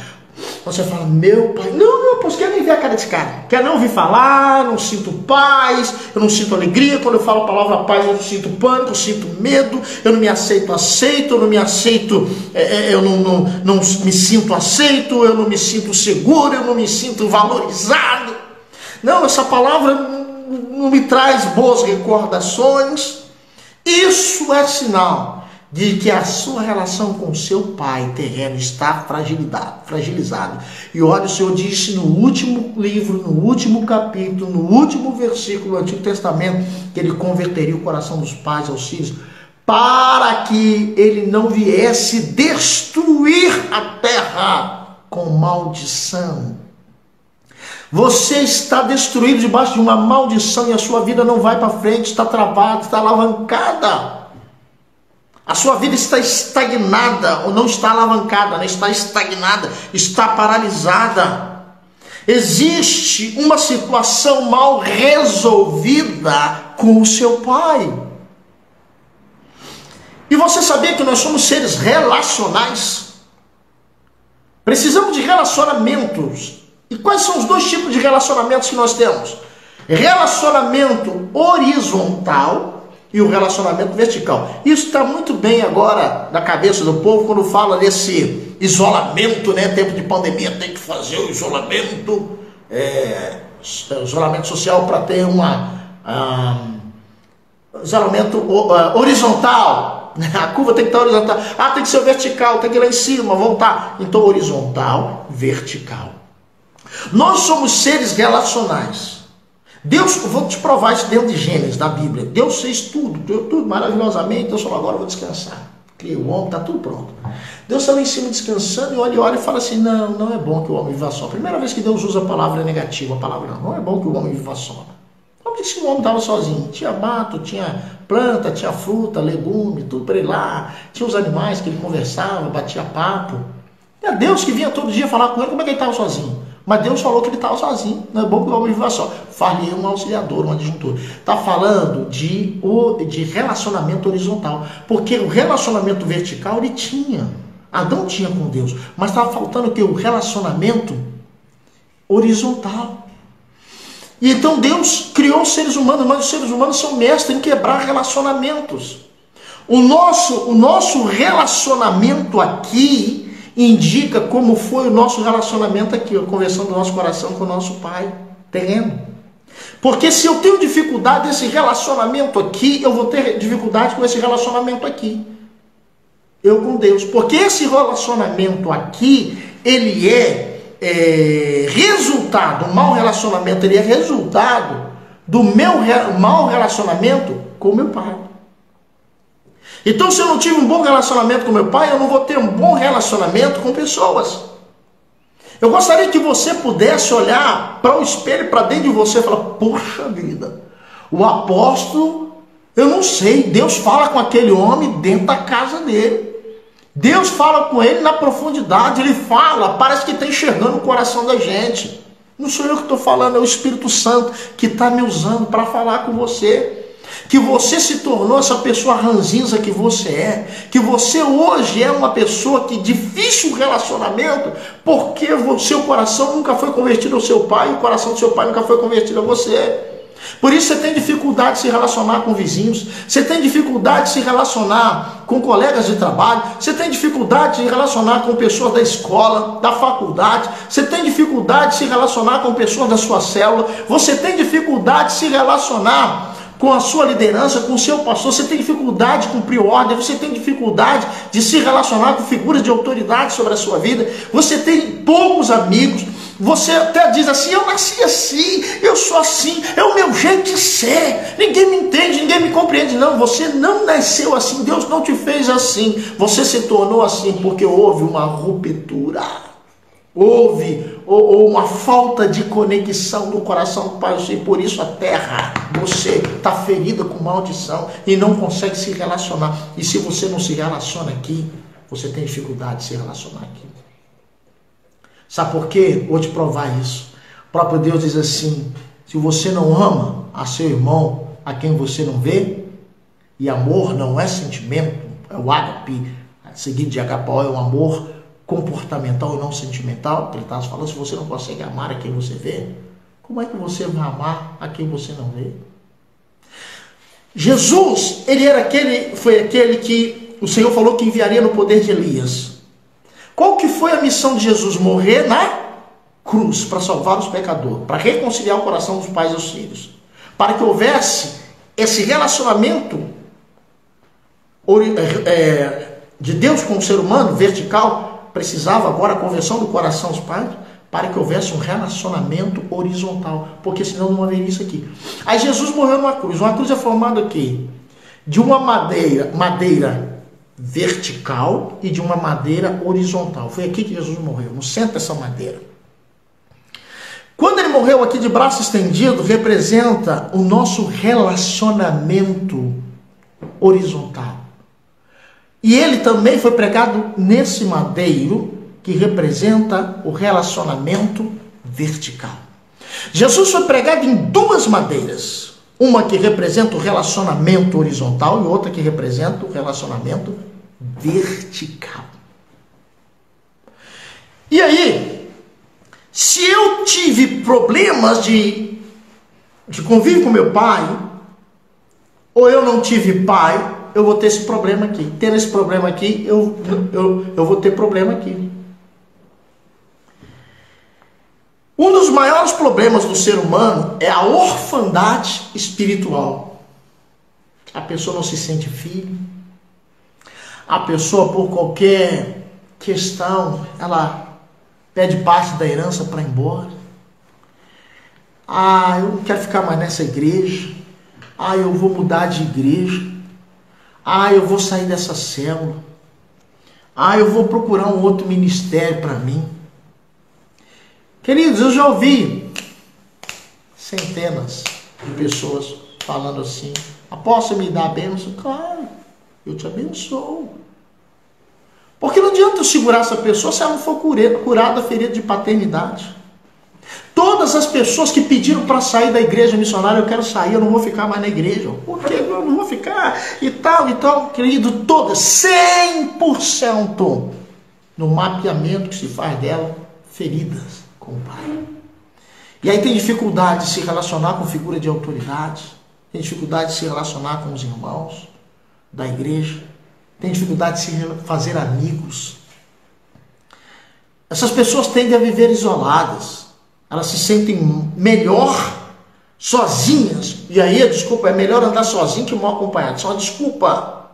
S1: Você fala, meu pai, não, pois quer nem ver a cara desse cara. Quer não ouvir falar, não sinto paz, eu não sinto alegria. Quando eu falo a palavra paz, eu não sinto pânico, eu sinto medo, eu não me aceito, eu não me aceito, eu não me sinto aceito, eu não me sinto seguro, eu não me sinto valorizado. Não, essa palavra não me traz boas recordações. Isso é sinal de que a sua relação com seu pai terreno está fragilizada. E olha, o Senhor disse no último livro, no último capítulo, no último versículo do Antigo Testamento, que ele converteria o coração dos pais aos filhos, para que ele não viesse destruir a terra com maldição. Você está destruído debaixo de uma maldição e a sua vida não vai para frente, está travada, está alavancada. A sua vida está estagnada, ou não está alavancada, né? Está estagnada, está paralisada. Existe uma situação mal resolvida com o seu pai. E você sabia que nós somos seres relacionais? Precisamos de relacionamentos. E quais são os dois tipos de relacionamentos que nós temos? Relacionamento horizontal e o relacionamento vertical. Isso está muito bem agora na cabeça do povo quando fala desse isolamento, né? Tempo de pandemia tem que fazer o isolamento, isolamento social para ter isolamento horizontal. A curva tem que estar horizontal. Tem que ser vertical, tem que ir lá em cima, voltar. Então horizontal, vertical. Nós somos seres relacionais. Deus, eu vou te provar isso dentro de Gênesis, da Bíblia. Deus fez tudo, criou tudo maravilhosamente. Deus falou, agora eu vou descansar. Criou o homem, está tudo pronto. Deus está lá em cima descansando e olha e fala assim, não é bom que o homem viva só. Primeira vez que Deus usa a palavra negativa, a palavra não é bom que o homem viva só. Como disse que o homem estava sozinho? Tinha mato, tinha planta, tinha fruta, legume, tudo para ele lá. Tinha os animais que ele conversava, batia papo. É Deus que vinha todo dia falar com ele, como é que ele estava sozinho? Mas Deus falou que ele estava sozinho. Não é bom que o homem viva só. Fale um auxiliador, um adjuntor. Está falando de relacionamento horizontal. Porque o relacionamento vertical ele tinha. Adão tinha com Deus. Mas estava faltando o que? O relacionamento horizontal. E então Deus criou os seres humanos, mas os seres humanos são mestres em quebrar relacionamentos. O nosso relacionamento aqui indica como foi o nosso relacionamento aqui, a conversão do nosso coração com o nosso pai terreno. Porque se eu tenho dificuldade nesse relacionamento aqui, eu vou ter dificuldade com esse relacionamento aqui. Eu com Deus. Porque esse relacionamento aqui, ele resultado, o mau relacionamento, ele é resultado do meu mau relacionamento com o meu pai. Então, se eu não tive um bom relacionamento com meu pai, eu não vou ter um bom relacionamento com pessoas. Eu gostaria que você pudesse olhar para o espelho, para dentro de você e falar, poxa vida, o apóstolo, eu não sei, Deus fala com aquele homem dentro da casa dele. Deus fala com ele na profundidade, ele fala, parece que está enxergando o coração da gente. Não sou eu que estou falando, é o Espírito Santo que está me usando para falar com você. Que você se tornou essa pessoa ranzinza que você é, que você hoje é uma pessoa que difícil relacionamento, porque o seu coração nunca foi convertido ao seu pai, e o coração do seu pai nunca foi convertido a você. Por isso você tem dificuldade de se relacionar com vizinhos, você tem dificuldade de se relacionar com colegas de trabalho, você tem dificuldade de se relacionar com pessoas da escola, da faculdade, você tem dificuldade de se relacionar com pessoas da sua célula, você tem dificuldade de se relacionar com a sua liderança, com o seu pastor, você tem dificuldade de cumprir ordem, você tem dificuldade de se relacionar com figuras de autoridade sobre a sua vida, você tem poucos amigos, você até diz assim, eu nasci assim, eu sou assim, é o meu jeito de ser, ninguém me entende, ninguém me compreende. Não, você não nasceu assim, Deus não te fez assim, você se tornou assim porque houve uma ruptura. Houve uma falta de conexão do coração do Pai, e por isso a terra, você está ferida com maldição e não consegue se relacionar. E se você não se relaciona aqui, você tem dificuldade de se relacionar aqui. Sabe por quê? Vou te provar isso. O próprio Deus diz assim, se você não ama a seu irmão, a quem você não vê, e amor não é sentimento, é o ágape, seguido de agapó, é um amor comportamental e não sentimental, que ele está falando, se você não consegue amar a quem você vê, como é que você vai amar a quem você não vê? Jesus, foi aquele que o Senhor falou que enviaria no poder de Elias. Qual que foi a missão de Jesus? Morrer na cruz, para salvar os pecadores, para reconciliar o coração dos pais e dos filhos, para que houvesse esse relacionamento de Deus com o ser humano, vertical, precisava agora a conversão do coração dos pais, para que houvesse um relacionamento horizontal, porque senão não haveria isso aqui. Aí Jesus morreu numa cruz. Uma cruz é formada aqui de uma madeira vertical e de uma madeira horizontal. Foi aqui que Jesus morreu, no centro dessa madeira. Quando ele morreu aqui de braço estendido, representa o nosso relacionamento horizontal. E ele também foi pregado nesse madeiro que representa o relacionamento vertical. Jesus foi pregado em duas madeiras. Uma que representa o relacionamento horizontal e outra que representa o relacionamento vertical. E aí, se eu tive problemas de convívio com meu pai, ou eu não tive pai, eu vou ter esse problema aqui. Tendo esse problema aqui, eu vou ter problema aqui. Um dos maiores problemas do ser humano é a orfandade espiritual. A pessoa não se sente filho. A pessoa, por qualquer questão, ela pede parte da herança para ir embora. Ah, eu não quero ficar mais nessa igreja. Ah, eu vou mudar de igreja. Ah, eu vou sair dessa célula. Ah, eu vou procurar um outro ministério para mim. Queridos, eu já ouvi centenas de pessoas falando assim: apóstolo, me dá a bênção? Claro, eu te abençoo. Porque não adianta eu segurar essa pessoa se ela não for curada da ferida de paternidade. Todas as pessoas que pediram para sair da igreja missionária: eu quero sair, eu não vou ficar mais na igreja. Por que eu não vou ficar? E tal, querido, todas, 100% no mapeamento que se faz dela, feridas com o pai. E aí tem dificuldade de se relacionar com figura de autoridade, tem dificuldade de se relacionar com os irmãos da igreja, tem dificuldade de se fazer amigos. Essas pessoas tendem a viver isoladas, elas se sentem melhor sozinhas. E aí a desculpa é: melhor andar sozinho que mal acompanhado. Isso é uma desculpa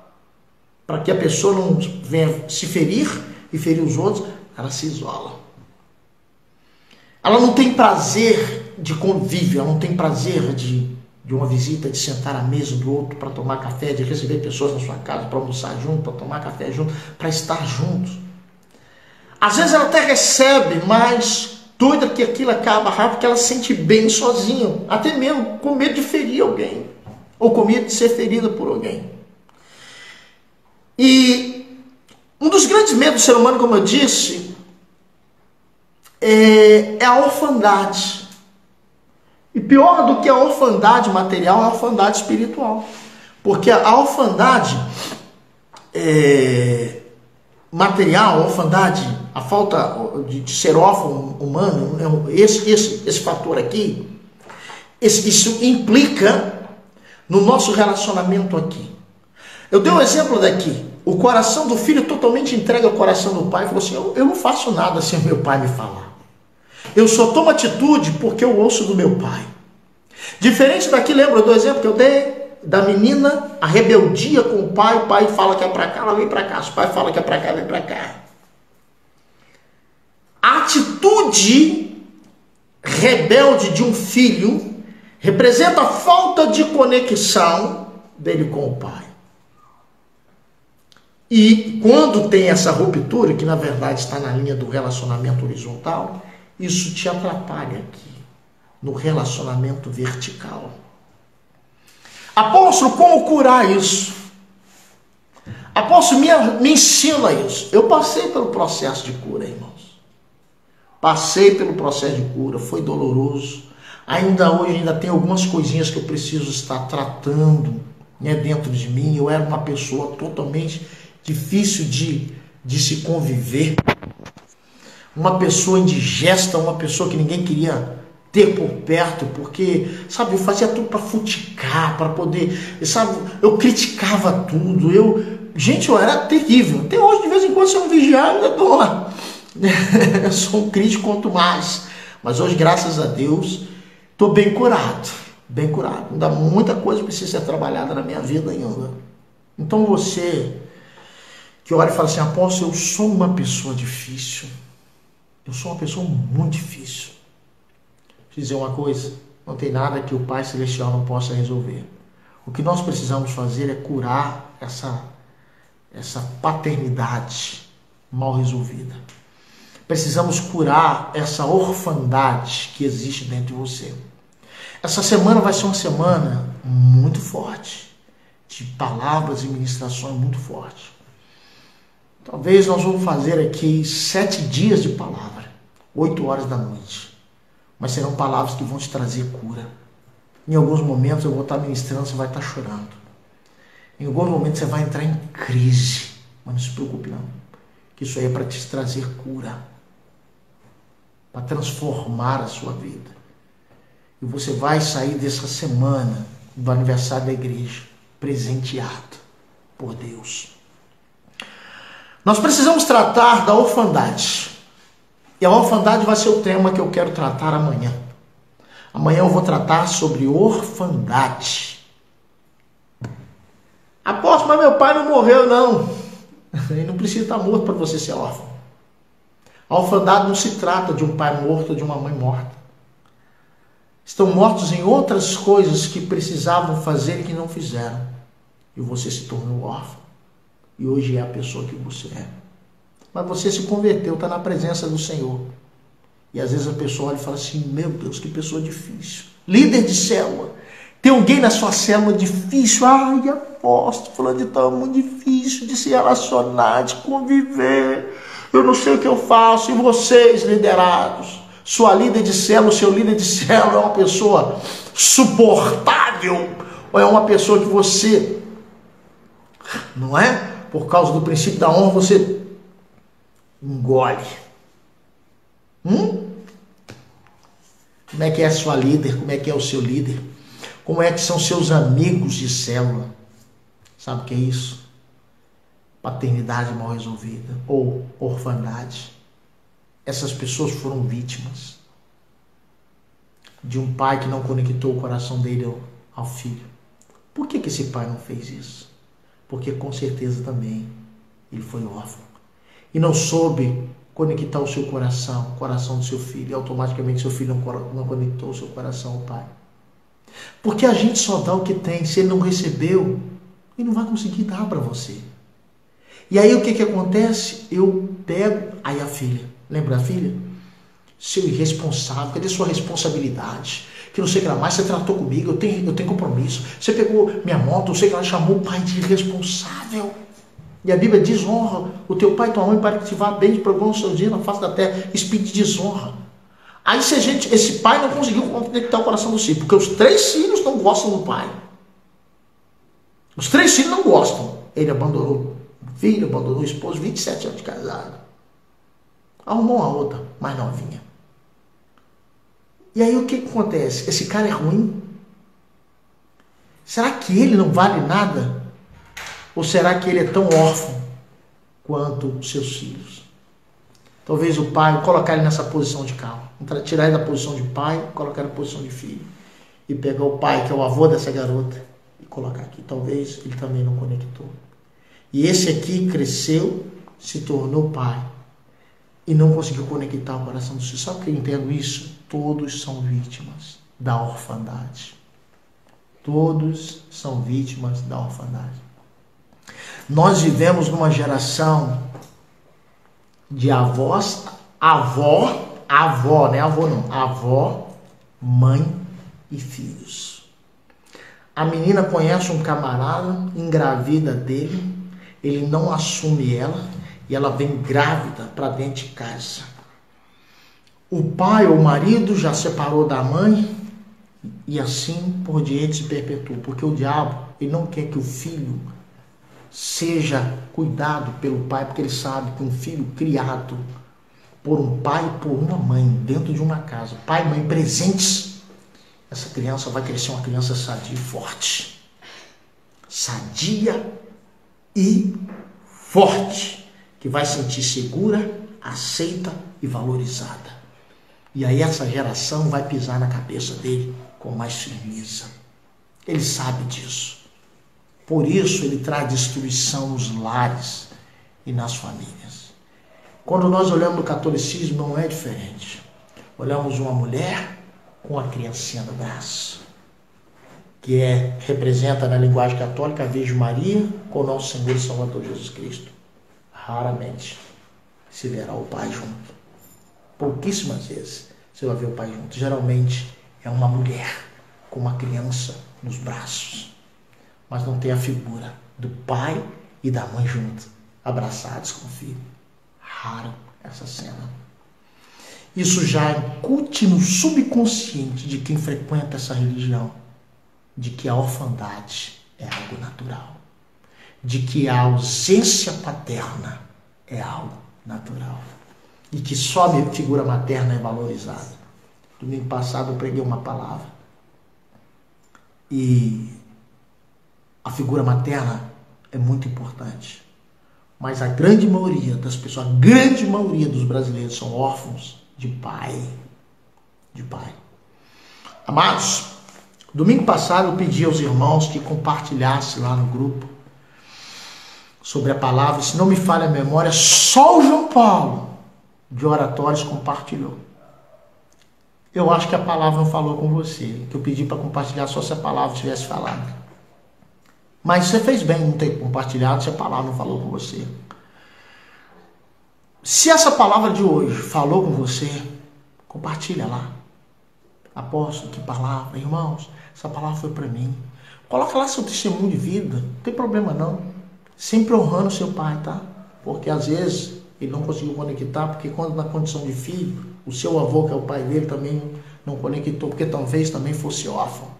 S1: para que a pessoa não venha se ferir e ferir os outros. Ela se isola. Ela não tem prazer de convívio, ela não tem prazer de uma visita, de sentar à mesa do outro para tomar café, de receber pessoas na sua casa para almoçar junto, para tomar café junto, para estar juntos. Às vezes ela até recebe, mas doida que aquilo acaba rápido, porque ela se sente bem sozinha, até mesmo com medo de ferir alguém, ou com medo de ser ferida por alguém. E um dos grandes medos do ser humano, como eu disse, é a orfandade. E pior do que a orfandade material é a orfandade espiritual. Porque a orfandade material, a orfandade, a falta de ser órfão humano, esse fator aqui, isso implica no nosso relacionamento aqui. Eu dei um exemplo daqui. O coração do filho totalmente entregue ao coração do pai. Falou assim: eu não faço nada sem meu pai me falar. Eu só tomo atitude porque eu ouço do meu pai. Diferente daqui, lembra do exemplo que eu dei? Da menina, a rebeldia com o pai fala que é para cá, ela vem para cá. Se o pai fala que é para cá, vem para cá. A atitude rebelde de um filho representa a falta de conexão dele com o pai. E quando tem essa ruptura, que na verdade está na linha do relacionamento horizontal, isso te atrapalha aqui, no relacionamento vertical. Apóstolo, como curar isso? Apóstolo, me ensina isso. Eu passei pelo processo de cura, irmãos. Passei pelo processo de cura, foi doloroso. Ainda hoje tem algumas coisinhas que eu preciso estar tratando, né, dentro de mim. Eu era uma pessoa totalmente difícil de se conviver. Uma pessoa indigesta, uma pessoa que ninguém queria ter por perto, porque, sabe, eu fazia tudo para futicar, para poder, sabe, eu criticava tudo, gente, eu era terrível. Até hoje, de vez em quando, se eu não vigiar, eu ainda dou lá. Eu sou um crítico quanto mais. Mas hoje, graças a Deus, estou bem curado, bem curado. Ainda muita coisa precisa ser trabalhada na minha vida ainda. Então você que olha e fala assim, apóstolo, eu sou uma pessoa difícil. Eu sou uma pessoa muito difícil. Deixa eu dizer uma coisa, não tem nada que o Pai Celestial não possa resolver. O que nós precisamos fazer é curar essa paternidade mal resolvida. Precisamos curar essa orfandade que existe dentro de você. Essa semana vai ser uma semana muito forte, de palavras e ministrações muito fortes. Talvez nós vamos fazer aqui 7 dias de palavra, 8 horas da noite. Mas serão palavras que vão te trazer cura. Em alguns momentos eu vou estar ministrando, você vai estar chorando. Em alguns momentos você vai entrar em crise. Mas não se preocupe não, que isso aí é para te trazer cura, para transformar a sua vida. E você vai sair dessa semana do aniversário da igreja presenteado por Deus. Nós precisamos tratar da orfandade. E a orfandade vai ser o tema que eu quero tratar amanhã. Amanhã eu vou tratar sobre orfandade. Apóstolo, mas meu pai não morreu, não. Ele não precisa estar morto para você ser órfão. A orfandade não se trata de um pai morto ou de uma mãe morta. Estão mortos em outras coisas que precisavam fazer e que não fizeram. E você se tornou órfão. E hoje é a pessoa que você é. Mas você se converteu, está na presença do Senhor. E às vezes a pessoa olha e fala assim, meu Deus, que pessoa difícil. Líder de célula. Tem alguém na sua célula difícil? Ai, apóstolo, fulano de tal, é muito difícil de se relacionar, de conviver. Eu não sei o que eu faço. E vocês, liderados? Sua líder de célula, seu líder de célula é uma pessoa suportável? Ou é uma pessoa que você, não é? Por causa do princípio da honra, você engole. Como é que é a sua líder? Como é que é o seu líder? Como é que são seus amigos de célula? Sabe o que é isso? Paternidade mal resolvida ou orfandade. Essas pessoas foram vítimas de um pai que não conectou o coração dele ao filho. Por que esse pai não fez isso? Porque com certeza também ele foi órfão. E não soube conectar o seu coração, o coração do seu filho. E automaticamente seu filho não conectou o seu coração ao pai. Porque a gente só dá o que tem. Se ele não recebeu, ele não vai conseguir dar para você. E aí o que acontece? Eu pego, aí a filha, lembra a filha? Seu irresponsável, cadê sua responsabilidade? Que não sei o que lá mais, você tratou comigo, eu tenho compromisso. Você pegou minha moto, não sei o que lá, chamou o pai de irresponsável. E a Bíblia diz, honra o teu pai e tua mãe para que te vá bem de prolongam os seus dias na face da terra, espírito de desonra. Aí se esse pai não conseguiu conectar o coração do filho, porque os 3 filhos não gostam do pai. Os 3 filhos não gostam. Ele abandonou o filho, abandonou o esposo, 27 anos de casado. Arrumou uma outra, mais novinha. E aí o que acontece? Esse cara é ruim? Será que ele não vale nada? Ou será que ele é tão órfão quanto seus filhos? Talvez o pai, colocar ele nessa posição de carro. Tirar ele da posição de pai, colocar ele na posição de filho. E pegar o pai, que é o avô dessa garota, e colocar aqui. Talvez ele também não conectou. E esse aqui cresceu, se tornou pai. E não conseguiu conectar o coração do filho. Sabe o que eu entendo isso? Todos são vítimas da orfandade. Todos são vítimas da orfandade. Nós vivemos numa geração de avós, avó, mãe e filhos. A menina conhece um camarada, engravida dele, ele não assume ela e ela vem grávida para dentro de casa. O pai ou o marido já separou da mãe e assim por diante se perpetua, porque o diabo ele não quer que o filho seja cuidado pelo pai, porque ele sabe que um filho criado por um pai e por uma mãe dentro de uma casa, pai e mãe presentes, essa criança vai crescer uma criança sadia e forte. Sadia e forte, que vai se sentir segura, aceita e valorizada. E aí essa geração vai pisar na cabeça dele com mais firmeza. Ele sabe disso. Por isso ele traz destruição nos lares e nas famílias. Quando nós olhamos o catolicismo, não é diferente. Olhamos uma mulher com a criancinha no braço, que representa na linguagem católica a Virgem Maria com o nosso Senhor e Salvador Jesus Cristo. Raramente se verá o pai junto. Pouquíssimas vezes você vai ver o pai junto. Geralmente é uma mulher com uma criança nos braços, mas não tem a figura do pai e da mãe juntos, abraçados com o filho. Raro essa cena. Isso já incute no subconsciente de quem frequenta essa religião, de que a orfandade é algo natural, de que a ausência paterna é algo natural e que só a figura materna é valorizada. Domingo passado eu preguei uma palavra e a figura materna é muito importante, mas a grande maioria das pessoas, a grande maioria dos brasileiros são órfãos de pai. De pai. Amados, domingo passado eu pedi aos irmãos que compartilhassem lá no grupo sobre a palavra. Se não me falha a memória, só o João Paulo de Oratórios compartilhou. Eu acho que a palavra não falou com você, que eu pedi para compartilhar só se a palavra tivesse falado. Mas você fez bem não ter compartilhado se a palavra não falou com você. Se essa palavra de hoje falou com você, compartilha lá. Apóstolo, que palavra, irmãos, essa palavra foi para mim. Coloca lá seu testemunho de vida, não tem problema não. Sempre honrando seu pai, tá? Porque às vezes ele não conseguiu conectar, porque quando na condição de filho, o seu avô, que é o pai dele, também não conectou, porque talvez também fosse órfão.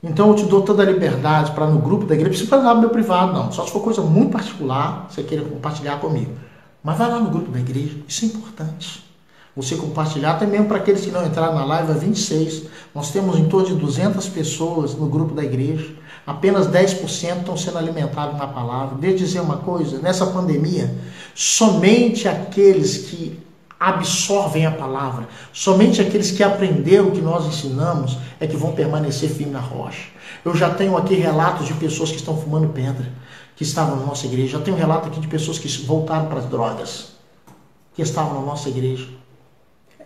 S1: Então eu te dou toda a liberdade para no grupo da igreja, não precisa falar no meu privado não, só se for coisa muito particular, você queira compartilhar comigo. Mas vai lá no grupo da igreja, isso é importante. Você compartilhar, até mesmo para aqueles que não entraram na live, a 26, nós temos em torno de 200 pessoas no grupo da igreja, apenas 10% estão sendo alimentados na palavra. Deixa eu dizer uma coisa, nessa pandemia, somente aqueles que absorvem a palavra, somente aqueles que aprenderam o que nós ensinamos é que vão permanecer firmes na rocha. Eu já tenho aqui relatos de pessoas que estão fumando pedra, que estavam na nossa igreja. Já tenho relato aqui de pessoas que voltaram para as drogas, que estavam na nossa igreja.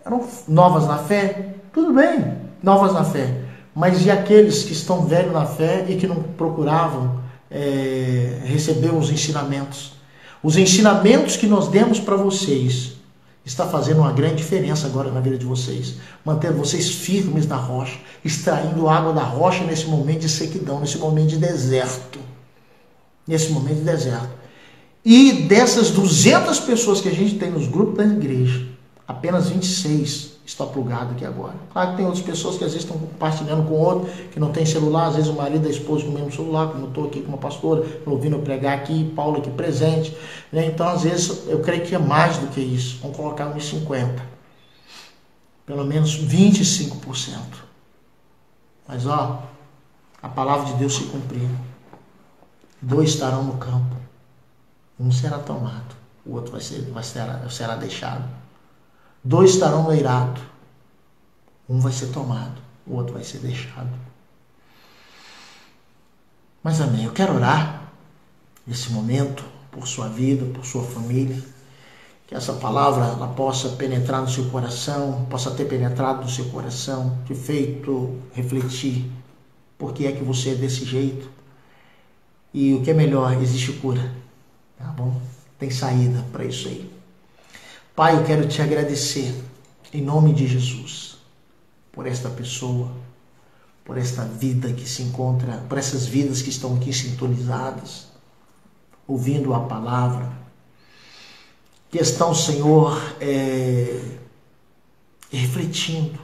S1: Eram novas na fé? Tudo bem, novas na fé. Mas e aqueles que estão velhos na fé e que não procuravam receber os ensinamentos? Os ensinamentos que nós demos para vocês está fazendo uma grande diferença agora na vida de vocês, mantendo vocês firmes na rocha, extraindo água da rocha nesse momento de sequidão, nesse momento de deserto. Nesse momento de deserto. E dessas 200 pessoas que a gente tem nos grupos da igreja, apenas 26 está plugado aqui agora. Claro que tem outras pessoas que às vezes estão compartilhando com outro, que não tem celular, às vezes o marido da esposa com o mesmo celular, como eu estou aqui com uma pastora, ouvindo eu pregar aqui, Paulo aqui presente, né? Então às vezes eu creio que é mais do que isso, vamos colocar uns 50%, pelo menos 25%. Mas ó, a palavra de Deus se cumpriu. 2 estarão no campo, um será tomado, o outro será deixado. 2 estarão no eirado, um vai ser tomado, o outro vai ser deixado. Mas amém, eu quero orar nesse momento por sua vida, por sua família, que essa palavra ela possa penetrar no seu coração, possa ter penetrado no seu coração, te feito refletir por que é que você é desse jeito. E o que é melhor, existe cura, tá bom? Tem saída para isso aí. Pai, eu quero te agradecer, em nome de Jesus, por esta pessoa, por esta vida que se encontra, por essas vidas que estão aqui sintonizadas, ouvindo a palavra, que estão, Senhor, refletindo.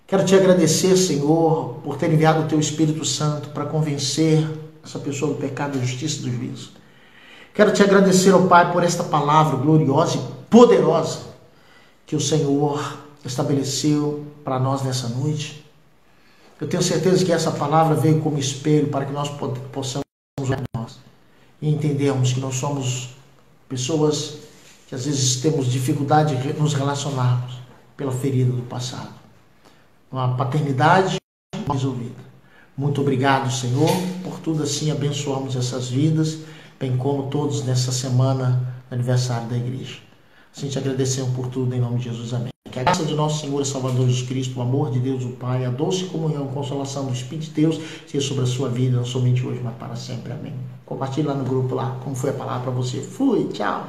S1: Quero te agradecer, Senhor, por ter enviado o teu Espírito Santo para convencer essa pessoa do pecado, da justiça e do juízo. Quero te agradecer, ó Pai, por esta palavra gloriosa e poderosa que o Senhor estabeleceu para nós nessa noite. Eu tenho certeza que essa palavra veio como espelho para que nós possamos olhar nós e entendermos que nós somos pessoas que às vezes temos dificuldade de nos relacionarmos pela ferida do passado. Uma paternidade resolvida, Muito obrigado, Senhor, por tudo assim abençoarmos essas vidas, bem como todos nessa semana do aniversário da igreja. Assim te agradecemos por tudo, em nome de Jesus, amém. Que a graça de nosso Senhor e Salvador Jesus Cristo, o amor de Deus o Pai, a doce comunhão e consolação do Espírito de Deus seja sobre a sua vida, não somente hoje, mas para sempre, amém. Compartilhe lá no grupo, lá, como foi a palavra para você. Fui, tchau.